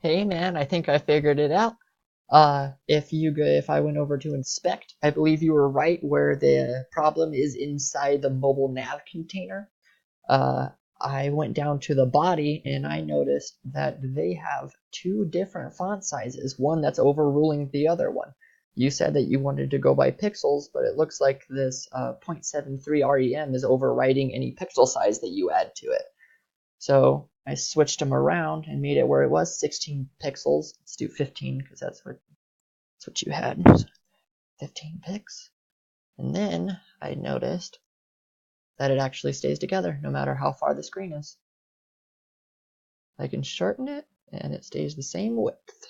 Hey man, I think I figured it out. If I went over to inspect, I believe you were right where the problem is inside the mobile nav container. Uh, I went down to the body and I noticed that they have two different font sizes, one that's overruling the other one. You said that you wanted to go by pixels, but it looks like this 0.73 REM is overriding any pixel size that you add to it. So I switched them around and made it where it was 16 pixels. Let's do 15 because that's what you had. 15 pixels. And then I noticed that it actually stays together no matter how far the screen is. I can shorten it and it stays the same width.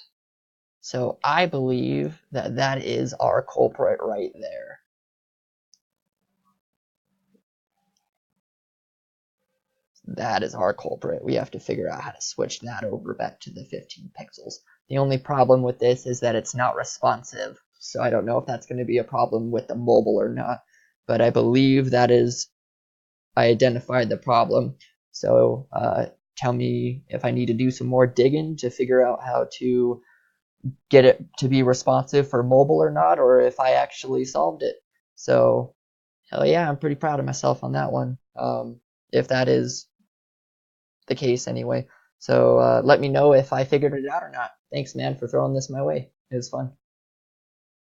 So I believe that that is our culprit right there. That is our culprit. We have to figure out how to switch that over back to the 15 pixels. The only problem with this is that it's not responsive. So I don't know if that's going to be a problem with the mobile or not. But I believe that is, I identified the problem. So tell me if I need to do some more digging to figure out how to get it to be responsive for mobile or not, or if I actually solved it. So hell yeah, I'm pretty proud of myself on that one. If that is the case anyway. So let me know if I figured it out or not. Thanks, man, for throwing this my way. It was fun.